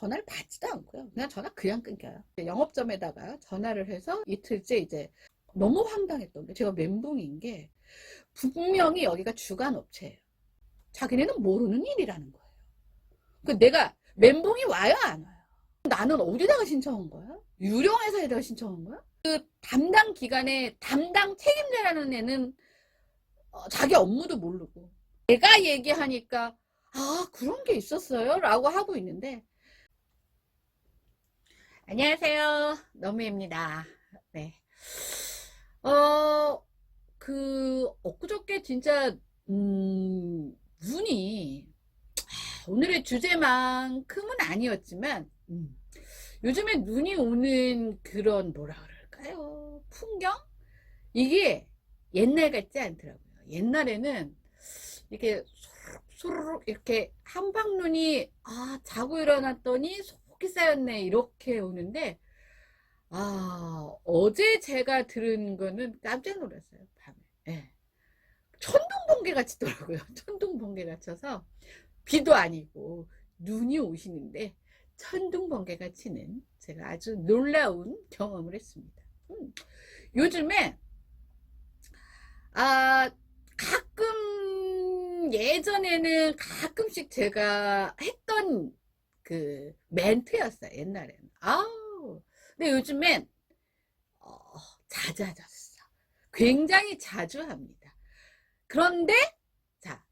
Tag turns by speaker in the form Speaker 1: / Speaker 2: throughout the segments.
Speaker 1: 전화를 받지도 않고요. 그냥 전화 그냥 끊겨요. 영업점에다가 전화를 해서 이틀째 이제 너무 황당했던 게, 제가 멘붕인 게, 분명히 여기가 주간 업체예요. 자기네는 모르는 일이라는 거예요. 그 내가 멘붕이 와요, 안 와요? 나는 어디다가 신청한 거야? 유령회사에다가 신청한 거야? 그 담당 기관의 담당 책임자라는 애는 자기 업무도 모르고, 내가 얘기하니까 아, 그런 게 있었어요? 라고 하고 있는데. 안녕하세요, 너무입니다. 네. 엊그저께 진짜 눈이, 오늘의 주제만큼은 아니었지만 요즘에 눈이 오는 그런, 뭐라 그럴까요, 풍경? 이게 옛날 같지 않더라고요. 옛날에는 이렇게 소르륵 이렇게 한방눈이, 자고 일어났더니 속이 쌓였네, 이렇게 오는데, 어제 제가 들은 거는 깜짝 놀랐어요, 밤에. 예. 천둥번개가 치더라고요. 천둥번개가 쳐서, 비도 아니고 눈이 오시는데 천둥번개가 치는, 제가 아주 놀라운 경험을 했습니다. 요즘에 가끔, 예전에는 가끔씩 제가 했던 그 멘트였어요, 옛날에는. 근데 요즘엔 잦아졌어. 굉장히 자주 합니다. 그런데 자,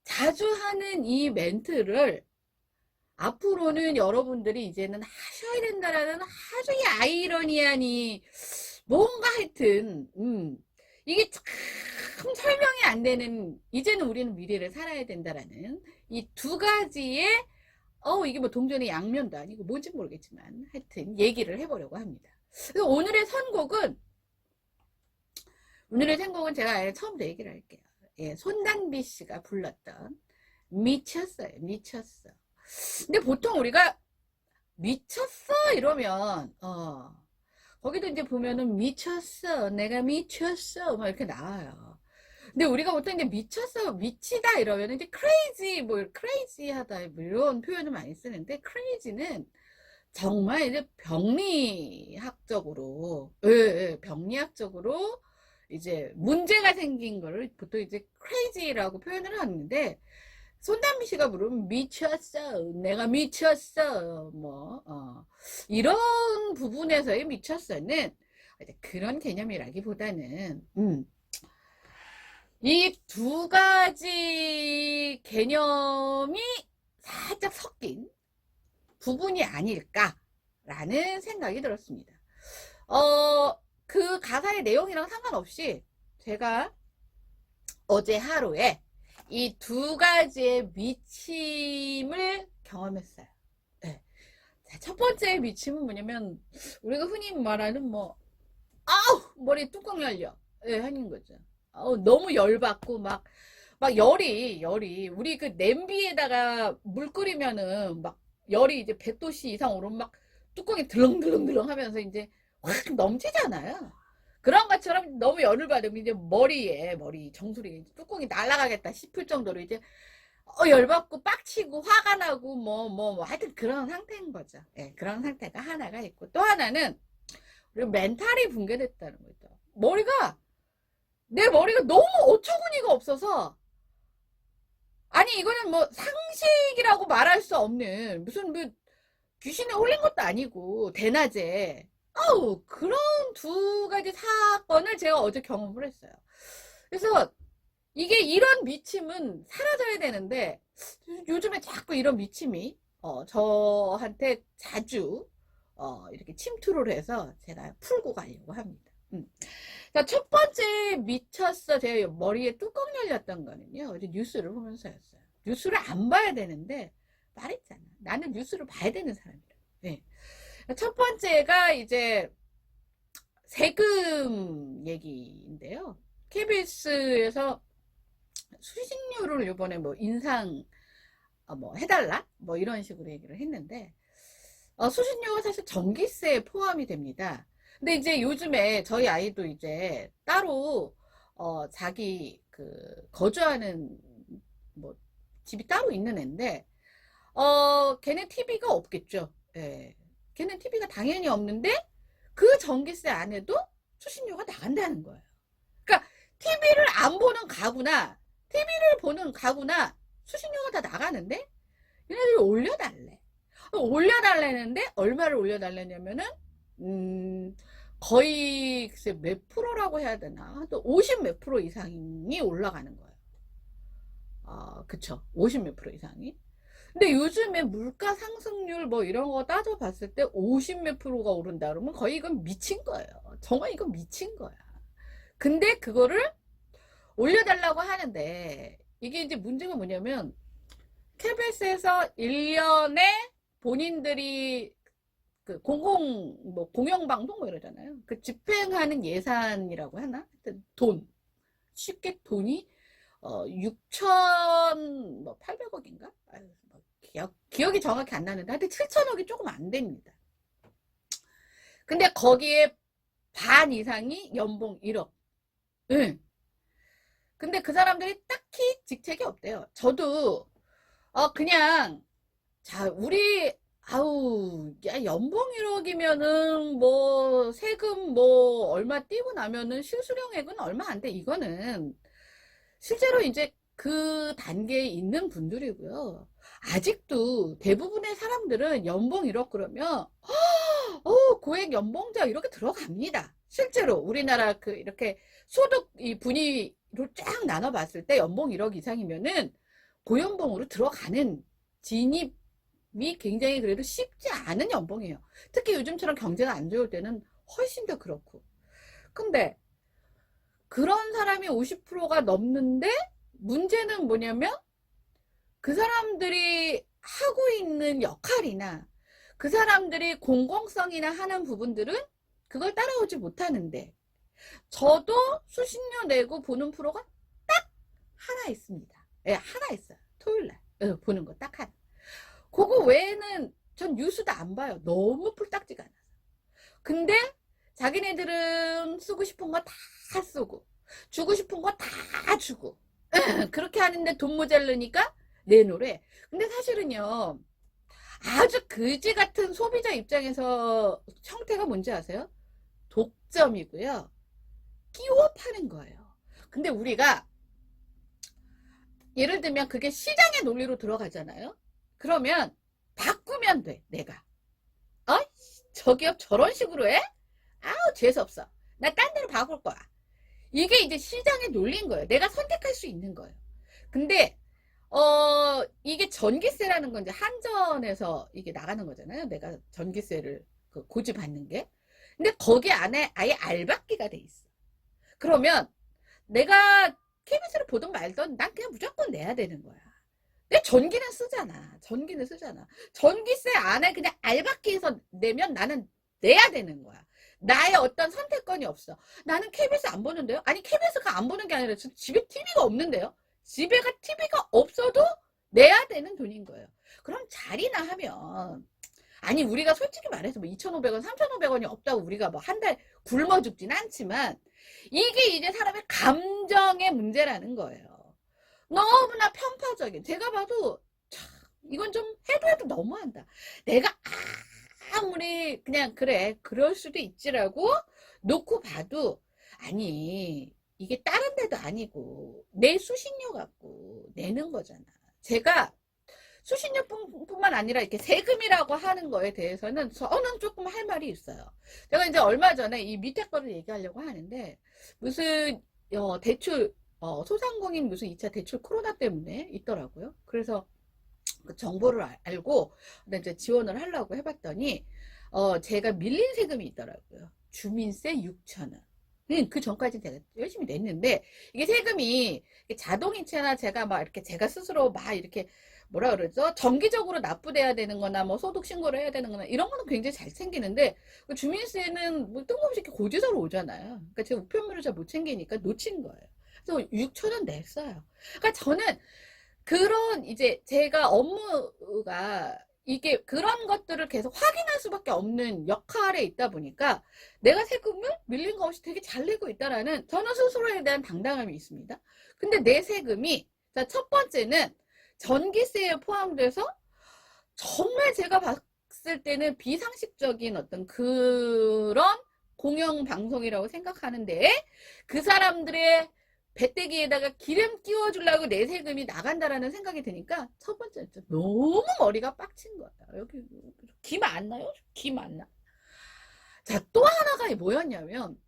Speaker 1: 자주 하는 이 멘트를 앞으로는 여러분들이 이제는 하셔야 된다라는 아주 아이러니한, 뭔가 하여튼 이게 참 설명이 안 되는, 이제는 우리는 미래를 살아야 된다라는 이 두 가지의, 이게 뭐 동전의 양면도 아니고 뭔지 모르겠지만 하여튼 얘기를 해보려고 합니다. 그래서 오늘의 선곡은 제가 아예 처음부터 얘기를 할게요. 예, 손단비 씨가 불렀던 미쳤어요. 미쳤어. 근데 보통 우리가 미쳤어 이러면 거기도 이제 보면은 미쳤어, 내가 미쳤어, 막 이렇게 나와요. 근데 우리가 보통 이제 미쳤어, 미치다 이러면 이제 crazy, 뭐 crazy하다, 뭐 이런 표현을 많이 쓰는데, crazy는 정말 이제 병리학적으로, 병리학적으로 이제 문제가 생긴 거를 보통 이제 crazy라고 표현을 하는데, 손담비 씨가 부르면 미쳤어, 내가 미쳤어, 뭐 이런 부분에서의 미쳤어는 그런 개념이라기보다는 이 두 가지 개념이 살짝 섞인 부분이 아닐까라는 생각이 들었습니다. 그 가사의 내용이랑 상관없이 제가 어제 하루에 이 두 가지의 미침을 경험했어요. 네. 첫 번째 미침은 뭐냐면, 우리가 흔히 말하는 머리 뚜껑 열려, 하는 거죠. 너무 열받고 막 열이 우리 그 냄비에다가 물 끓이면은 막 열이 이제 100도씨 이상 오르면 막 뚜껑이 들렁들렁들렁 하면서 이제 확 넘치잖아요. 그런 것처럼 너무 열을 받으면 이제 머리 정수리 뚜껑이 날아가겠다 싶을 정도로 이제 열받고 빡치고 화가 나고 하여튼 그런 상태인 거죠. 예, 그런 상태가 하나가 있고, 또 하나는 우리 멘탈이 붕괴됐다는 거죠. 내 머리가 너무 어처구니가 없어서, 아니 이거는 뭐 상식이라고 말할 수 없는, 무슨 뭐 귀신에 홀린 것도 아니고 대낮에 그런 두 가지 사건을 제가 어제 경험을 했어요. 그래서 이게, 이런 미침은 사라져야 되는데 요즘에 자꾸 이런 미침이 저한테 자주 이렇게 침투를 해서 제가 풀고 가려고 합니다. 자, 첫 번째 미쳤어, 제 머리에 뚜껑 열렸던 거는요, 어제 뉴스를 보면서였어요. 뉴스를 안 봐야 되는데, 말했잖아, 나는 뉴스를 봐야 되는 사람이라. 네. 첫 번째가 이제 세금 얘기인데요. KBS에서 수신료를 이번에 뭐 인상 해달라, 뭐 이런 식으로 얘기를 했는데, 수신료가 사실 전기세에 포함이 됩니다. 근데 이제 요즘에 저희 아이도 이제 따로 자기 그 거주하는 뭐 집이 따로 있는 애인데, 걔는 TV가 없겠죠. 예. 걔는 TV가 당연히 없는데 그 전기세 안에도 수신료가 나간다는 거예요. 그러니까 TV를 안 보는 가구나 TV를 보는 가구나 수신료가 다 나가는데 얘네들이 올려달래. 올려달라는데 얼마를 올려달라냐면은 거의 글쎄 몇 프로라고 해야 되나? 또 50 몇 프로 이상이 올라가는 거예요. 그쵸. 50 몇 프로 이상이. 근데 요즘에 물가 상승률 뭐 이런 거 따져봤을 때 50 몇 프로가 오른다 그러면 거의 이건 미친 거예요. 정말 이건 미친 거야. 근데 그거를 올려달라고 하는데 이게 이제 문제가 뭐냐면 KBS에서 1년에 본인들이 그 공영방송 뭐 이러잖아요. 그 집행하는 예산이라고 하나? 하여튼 돈. 쉽게 돈이 6,800억인가? 뭐 기억이 정확히 안 나는데 하여튼 7천억이 조금 안 됩니다. 근데 거기에 반 이상이 연봉 1억. 응. 근데 그 사람들이 딱히 직책이 없대요. 저도 그냥 자 우리 아우 야 연봉 1억이면은 뭐 세금 뭐 얼마 띄고 나면은 실수령액은 얼마 안 돼. 이거는 실제로 이제 그 단계에 있는 분들이고요. 아직도 대부분의 사람들은 연봉 1억 그러면 고액 연봉자 이렇게 들어갑니다. 실제로 우리나라 그 이렇게 소득 이 분위로 쫙 나눠봤을 때 연봉 1억 이상이면은 고연봉으로 들어가는 진입이 굉장히 그래도 쉽지 않은 연봉이에요. 특히 요즘처럼 경제가 안 좋을 때는 훨씬 더 그렇고. 근데 그런 사람이 50%가 넘는데 문제는 뭐냐면 그 사람들이 하고 있는 역할이나 그 사람들이 공공성이나 하는 부분들은 그걸 따라오지 못하는데 저도 수신료 내고 보는 프로가 딱 하나 있습니다. 예, 하나 있어요. 토요일날 보는 거 딱 하나. 그거 외에는 전 뉴스도 안 봐요. 너무 풀딱지가 않아서. 근데 자기네들은 쓰고 싶은 거 다 쓰고 주고 싶은 거 다 주고 그렇게 하는데 돈 모자르니까 내놓으래. 근데 사실은요 아주 그지 같은 소비자 입장에서 형태가 뭔지 아세요? 독점이고요. 끼워 파는 거예요. 근데 우리가 예를 들면 그게 시장의 논리로 들어가잖아요. 그러면 바꾸면 돼. 내가 저 기업 저런 식으로 해? 아우 재수없어. 나 딴 데로 바꿀 거야. 이게 이제 시장의 논리인 거예요. 내가 선택할 수 있는 거예요. 근데 이게 전기세라는 건 이제 한전에서 이게 나가는 거잖아요. 내가 전기세를 고지받는 게. 근데 거기 안에 아예 알박기가 돼 있어. 그러면 내가 KBS를 보든 말든 난 그냥 무조건 내야 되는 거야. 내 전기는 쓰잖아. 전기는 쓰잖아. 전기세 안에 그냥 알박기에서 내면 나는 내야 되는 거야. 나의 어떤 선택권이 없어. 나는 KBS 안 보는데요? 아니 KBS가 안 보는 게 아니라 집에 TV가 없는데요? 집에가 TV가 없어도 내야 되는 돈인 거예요. 그럼 잘이나 하면 아니 우리가 솔직히 말해서 뭐 2,500원 3,500원이 없다고 우리가 뭐 한 달 굶어 죽진 않지만 이게 이제 사람의 감정의 문제라는 거예요. 너무나 편파적인 제가 봐도 참, 이건 좀 해도 너무한다. 내가 아무리 그냥 그래 그럴 수도 있지라고 놓고 봐도 아니 이게 다른 데도 아니고 내 수신료 갖고 내는 거잖아. 제가 수신료뿐만 아니라 이렇게 세금이라고 하는 거에 대해서는 저는 조금 할 말이 있어요. 제가 이제 얼마 전에 이 밑에 거를 얘기하려고 하는데 무슨 대출 소상공인 무슨 2차 대출 코로나 때문에 있더라고요. 그래서 그 정보를 알고 이제 지원을 하려고 해봤더니 제가 밀린 세금이 있더라고요. 주민세 6,000원. 그 전까지 제가 열심히 냈는데 이게 세금이 자동이체나 제가 막 이렇게 제가 스스로 막 이렇게 뭐라 그러죠? 정기적으로 납부돼야 되는 거나 뭐 소득 신고를 해야 되는 거나 이런 거는 굉장히 잘 챙기는데 그 주민세는 뭐 뜬금없이 이렇게 고지서로 오잖아요. 그러니까 제가 우편물을 잘 못 챙기니까 놓친 거예요. 그래서 6,000원 냈어요. 그러니까 저는 그런 이제 제가 업무가 이게 그런 것들을 계속 확인할 수밖에 없는 역할에 있다 보니까 내가 세금을 밀린 거 없이 되게 잘 내고 있다라는 저는 스스로에 대한 당당함이 있습니다. 근데 내 세금이 자, 첫 번째는 전기세에 포함돼서 정말 제가 봤을 때는 비상식적인 어떤 그런 공영방송이라고 생각하는데, 그 사람들의 배때기에다가 기름 끼워주려고 내 세금이 나간다라는 생각이 드니까 첫 번째 너무 머리가 빡친 거야. 여기 김 안 나요? 김 안 나. 자, 또 하나가 뭐였냐면,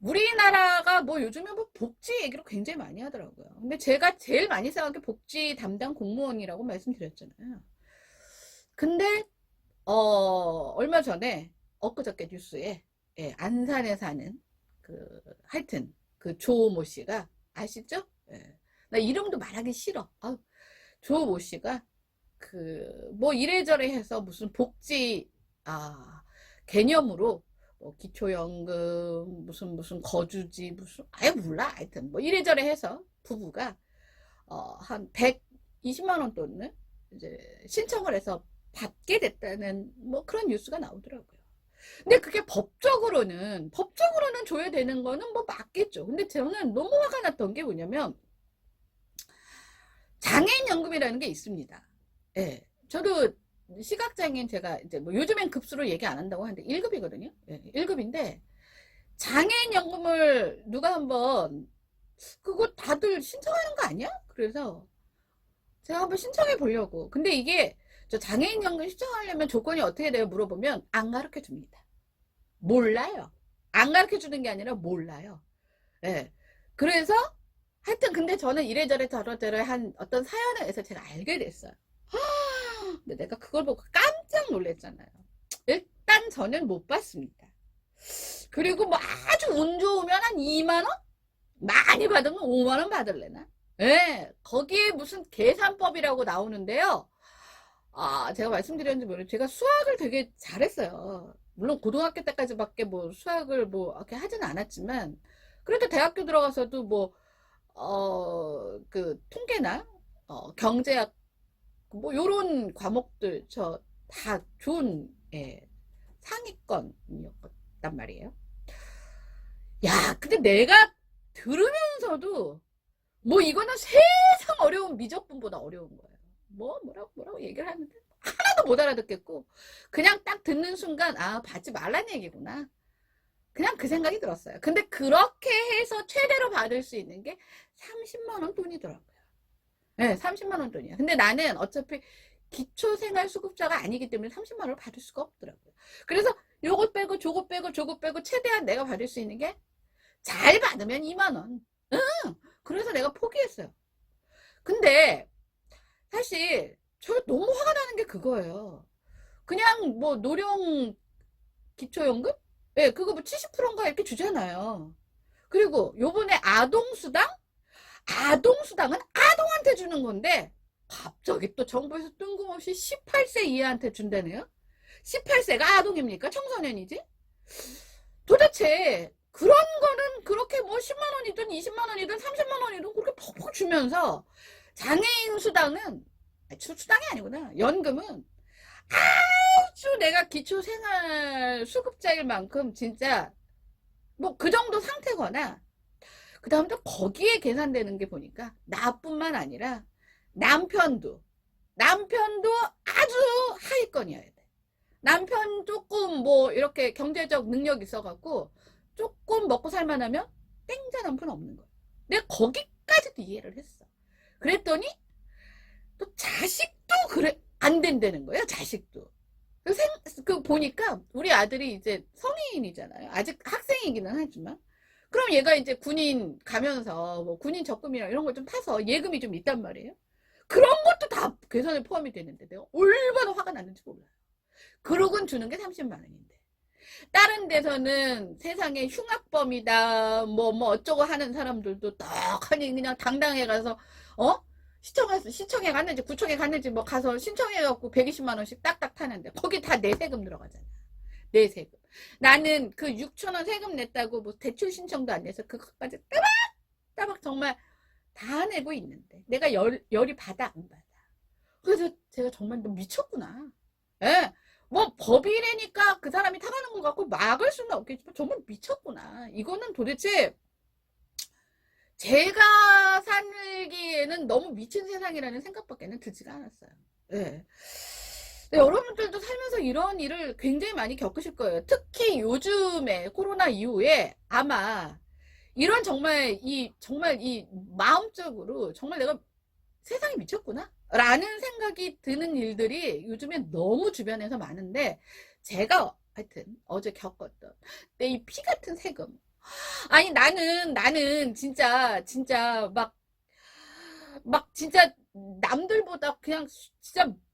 Speaker 1: 우리나라가 뭐 요즘에 뭐 복지 얘기를 굉장히 많이 하더라고요. 근데 제가 제일 많이 싸운 게 복지 담당 공무원이라고 말씀드렸잖아요. 근데 얼마 전에 엊그저께 뉴스에, 예, 안산에 사는 그 하여튼 그 조모 씨가, 아시죠? 예. 나 이름도 말하기 싫어. 조모 씨가 그 뭐 이래저래 해서 무슨 복지 개념으로 뭐 기초연금 무슨 거주지 무슨 아예 몰라. 하여튼 뭐 이래저래 해서 부부가 한 120만 원 돈을 이제 신청을 해서 받게 됐다는 뭐 그런 뉴스가 나오더라고요. 근데 그게 법적으로는 줘야 되는 거는 뭐 맞겠죠. 근데 저는 너무 화가 났던 게 뭐냐면, 장애인연금이라는 게 있습니다. 예. 저도 시각장애인, 제가 이제 뭐 요즘엔 급수로 얘기 안 한다고 하는데 1급이거든요. 예, 1급인데 장애인연금을 누가 한번, 그거 다들 신청하는 거 아니야? 그래서 제가 한번 신청해 보려고. 근데 이게 저 장애인연금 신청하려면 조건이 어떻게 돼요? 물어보면 안 가르쳐 줍니다. 몰라요. 안 가르쳐 주는 게 아니라 몰라요. 예. 그래서 하여튼 근데 저는 이래저래 저래저래 한 어떤 사연에 의해서 제가 알게 됐어요. 근데 내가 그걸 보고 깜짝 놀랐잖아요. 일단 저는 못 받습니다. 그리고 뭐 아주 운 좋으면 한 2만원? 많이 받으면 5만원 받을래나? 예, 거기에 무슨 계산법이라고 나오는데요. 제가 말씀드렸는지 모르겠는데, 제가 수학을 되게 잘했어요. 물론 고등학교 때까지밖에 뭐 수학을 뭐 이렇게 하진 않았지만, 그래도 대학교 들어가서도 뭐, 그 통계나, 경제학, 뭐 요런 과목들 저 다 좋은, 예, 상위권이었단 말이에요. 야, 근데 내가 들으면서도 뭐 이거는 세상 어려운 미적분보다 어려운 거예요. 뭐라고 얘기를 하는데 하나도 못 알아듣겠고, 그냥 딱 듣는 순간 받지 말란 얘기구나, 그냥 그 생각이 들었어요. 근데 그렇게 해서 최대로 받을 수 있는 게 30만 원 돈이더라고요. 네, 30만 원 돈이야. 근데 나는 어차피 기초생활수급자가 아니기 때문에 30만 원을 받을 수가 없더라고요. 그래서 요것 빼고 저것 빼고 저것 빼고 최대한 내가 받을 수 있는 게, 잘 받으면 2만 원. 그래서 내가 포기했어요. 근데 사실 저 너무 화가 나는 게 그거예요. 그냥 뭐 노령 기초연금? 예, 그거 뭐 70%인가 이렇게 주잖아요. 그리고 요번에 아동수당? 아동수당은 아동한테 주는 건데 갑자기 또 정부에서 뜬금없이 18세 이하한테 준다네요. 18세가 아동입니까? 청소년이지? 도대체 그런 거는 그렇게 뭐 10만 원이든 20만 원이든 30만 원이든 그렇게 퍽퍽 주면서, 장애인 수당은, 수당이 아니구나, 연금은 아주 내가 기초생활 수급자일 만큼 진짜 뭐 그 정도 상태거나, 그 다음에 거기에 계산되는 게 보니까 나뿐만 아니라 남편도 아주 하위권이어야 돼. 남편 조금 뭐 이렇게 경제적 능력 있어갖고 조금 먹고 살만하면 땡자 남편 없는 거야. 내가 거기까지도 이해를 했어. 그랬더니 또 자식도 그래 안 된다는 거야. 자식도. 그 보니까 우리 아들이 이제 성인이잖아요. 아직 학생이기는 하지만. 그럼 얘가 이제 군인 가면서 뭐 군인 적금이나 이런 걸 좀 타서 예금이 좀 있단 말이에요. 그런 것도 다 계산에 포함이 되는데 내가 얼마나 화가 났는지 몰라요. 그러곤 주는 게 30만 원인데. 다른 데서는 세상에 흉악범이다 뭐 어쩌고 하는 사람들도 떡하니 그냥 당당해 가서 시청에 갔는지 구청에 갔는지 뭐 가서 신청해갖고 120만 원씩 딱딱 타는데 거기 다 내 세금 들어가잖아. 내 세금. 나는 그 6천 원 세금 냈다고 뭐 대출 신청도 안 내서 그것까지 따박 정말 다 내고 있는데 내가 열이 받아 안 받아. 그래서 제가 정말 너 미쳤구나. 예. 뭐 법이래니까 그 사람이 타가는 것 같고 막을 수는 없겠지만 정말 미쳤구나. 이거는 도대체 제가 살기에는 너무 미친 세상이라는 생각밖에는 들지가 않았어요. 예. 네, 여러분들도 살면서 이런 일을 굉장히 많이 겪으실 거예요. 특히 요즘에 코로나 이후에 아마 이런 정말 이 마음적으로 정말 내가 세상이 미쳤구나 라는 생각이 드는 일들이 요즘에 너무 주변에서 많은데, 제가 하여튼 어제 겪었던 내 이 피 같은 세금. 아니 나는 진짜 막 진짜 남들보다 그냥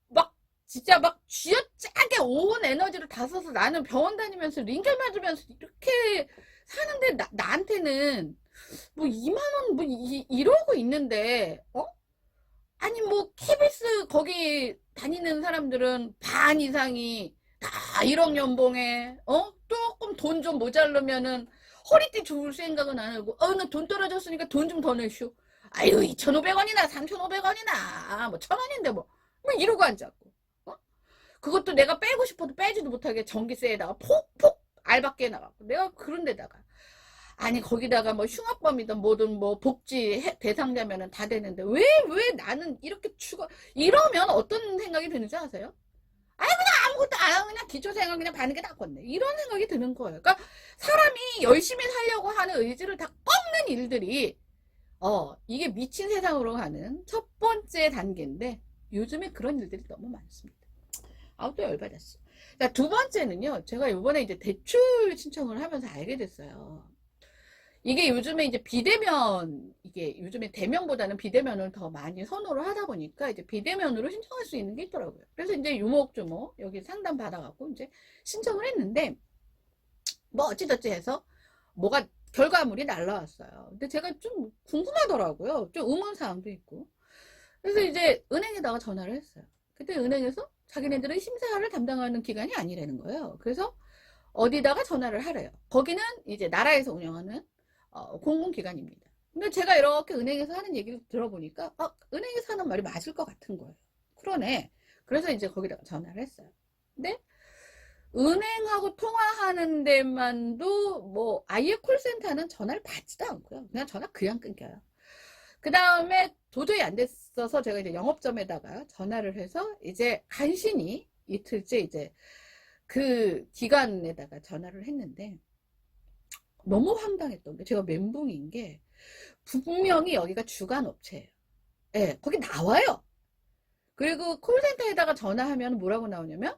Speaker 1: 막 진짜 막 쥐어짜게 온 에너지를 다 써서 나는 병원 다니면서 링겔 맞으면서 이렇게 사는데, 나한테는 뭐 2만 원 뭐 이러고 있는데, 아니 뭐 KBS 거기 다니는 사람들은 반 이상이 다 1억 연봉에 조금 돈 좀 모자르면은 허리띠 좋을 생각은 안 하고, 나 돈 떨어졌으니까 돈 좀 더 내쇼. 아유 2,500원이나 3,500원이나 뭐 1,000원인데 뭐 이러고 앉았고, 그것도 내가 빼고 싶어도 빼지도 못하게 전기세에다가 폭폭 알바끼에 나가고, 내가 그런 데다가 아니 거기다가 뭐 흉악범이든 뭐든 뭐 복지 대상자면은 다 되는데 왜 나는 이렇게 죽어. 이러면 어떤 생각이 드는지 아세요? 아니 그냥 아무것도 안 하고 그냥 기초생활 그냥 받는 게 낫겠네, 이런 생각이 드는 거예요. 그러니까 사람이 열심히 살려고 하는 의지를 다 꺾는 일들이 이게 미친 세상으로 가는 첫 번째 단계인데, 요즘에 그런 일들이 너무 많습니다. 아우 또 열받았어. 자, 두 번째는요, 제가 이번에 이제 대출 신청을 하면서 알게 됐어요. 이게 요즘에 이제 이게 요즘에 대면보다는 비대면을 더 많이 선호를 하다 보니까 이제 비대면으로 신청할 수 있는 게 있더라고요. 그래서 이제 유목주목 여기 상담 받아갖고 이제 신청을 했는데, 뭐 어찌저찌 해서 뭐가 결과물이 날라왔어요. 근데 제가 좀 궁금하더라고요. 좀 의문사항도 있고. 그래서 이제 은행에다가 전화를 했어요. 그때 은행에서 자기네들은 심사를 담당하는 기관이 아니라는 거예요. 그래서 어디다가 전화를 하래요. 거기는 이제 나라에서 운영하는 공공기관입니다. 근데 제가 이렇게 은행에서 하는 얘기를 들어보니까 은행에서 하는 말이 맞을 것 같은 거예요. 그러네. 그래서 이제 거기다가 전화를 했어요. 근데 은행하고 통화하는 데만도 뭐 아예 콜센터는 전화를 받지도 않고요. 그냥 전화 그냥 끊겨요. 그 다음에 도저히 안 됐어서 제가 이제 영업점에다가 전화를 해서 이제 간신히 이틀째 이제 그 기관에다가 전화를 했는데, 너무 황당했던 게, 제가 멘붕인 게, 분명히 여기가 주간 업체예요. 예, 거기 나와요. 그리고 콜센터에다가 전화하면 뭐라고 나오냐면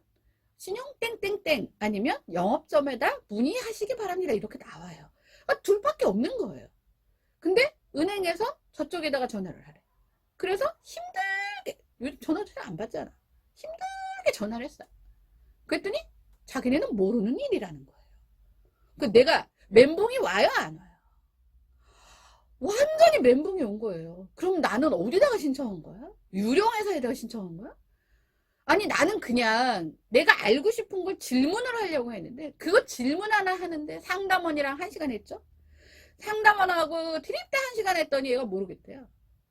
Speaker 1: 신용 땡땡땡 아니면 영업점에다 문의하시기 바랍니다, 이렇게 나와요. 둘밖에 없는 거예요. 근데 은행에서 저쪽에다가 전화를 하래. 그래서 힘들게, 요즘 전화 잘 안 받잖아. 힘들게 전화를 했어요. 그랬더니 자기네는 모르는 일이라는 거예요. 그 내가 멘붕이 와요, 안 와요? 완전히 멘붕이 온 거예요. 그럼 나는 어디다가 신청한 거야? 유령회사에다가 신청한 거야? 아니 나는 그냥 내가 알고 싶은 걸 질문을 하려고 했는데, 그거 질문 하나 하는데 상담원이랑 1시간 했죠? 상담원하고 트립 때 1시간 했더니 얘가 모르겠대요.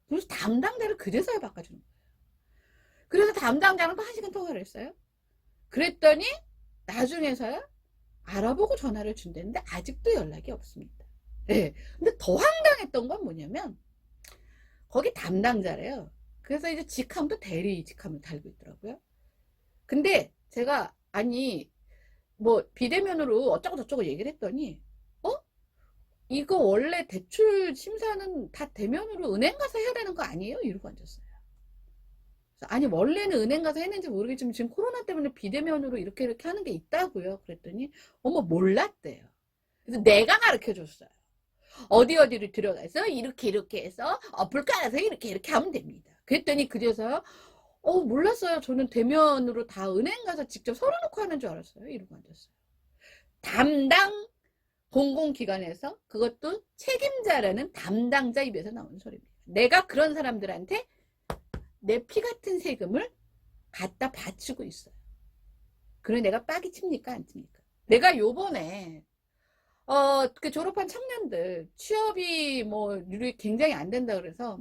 Speaker 1: 그래서 담당자를 그제서야 바꿔주는 거예요. 그래서 담당자랑 또 1시간 통화를 했어요. 그랬더니 나중에서야 알아보고 전화를 준다는데 아직도 연락이 없습니다. 네. 근데 더 황당했던 건 뭐냐면 거기 담당자래요. 그래서 이제 직함도 대리 직함을 달고 있더라고요. 근데 제가 아니 뭐 비대면으로 어쩌고 저쩌고 얘기를 했더니 이거 원래 대출 심사는 다 대면으로 은행 가서 해야 되는 거 아니에요? 이러고 앉았어요. 아니 원래는 은행 가서 했는지 모르겠지만 지금 코로나 때문에 비대면으로 이렇게 하는 게 있다고요. 그랬더니 어머 몰랐대요. 그래서 내가 가르쳐 줬어요. 어디를 들어가서 이렇게 해서 어플 깔아서 이렇게 하면 됩니다. 그랬더니 그제서야 몰랐어요. 저는 대면으로 다 은행 가서 직접 서류 놓고 하는 줄 알았어요. 이러고 앉았어요. 담당 공공기관에서, 그것도 책임자라는 담당자 입에서 나오는 소리입니다. 내가 그런 사람들한테 내 피 같은 세금을 갖다 바치고 있어요. 그래 내가 빡이 칩니까 안 칩니까? 내가 요번에 그 졸업한 청년들 취업이 뭐 률이 굉장히 안 된다 그래서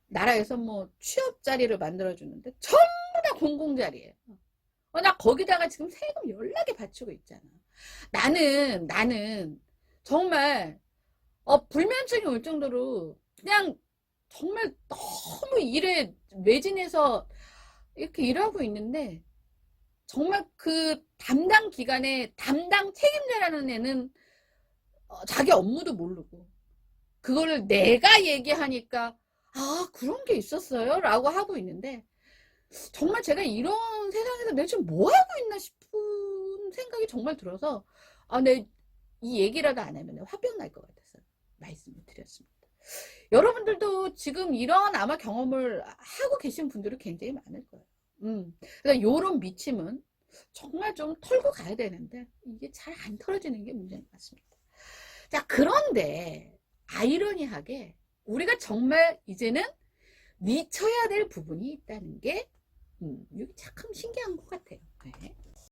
Speaker 1: 나라에서 뭐 취업 자리를 만들어 주는데 전부 다 공공 자리예요. 나 거기다가 지금 세금 연락에 바치고 있잖아. 나는 정말 불면증이 올 정도로 그냥 정말 너무 일에 매진해서 이렇게 일하고 있는데 정말 그 담당 기관의 담당 책임자라는 애는 자기 업무도 모르고 그거를 내가 얘기하니까 아 그런 게 있었어요? 라고 하고 있는데 정말 제가 이런 세상에서 내가 지금 뭐 하고 있나 싶은 생각이 정말 들어서 내 이 얘기라도 안 하면 화병 날 것 같아서 말씀을 드렸습니다. 여러분들도 지금 이런 아마 경험을 하고 계신 분들이 굉장히 많을 거예요. 그러니까 요런 미침은 정말 좀 털고 가야 되는데 이게 잘 안 털어지는 게 문제인 것 같습니다. 자, 그런데 아이러니하게 우리가 정말 이제는 미쳐야 될 부분이 있다는 게 이게 참 신기한 것 같아요. 네.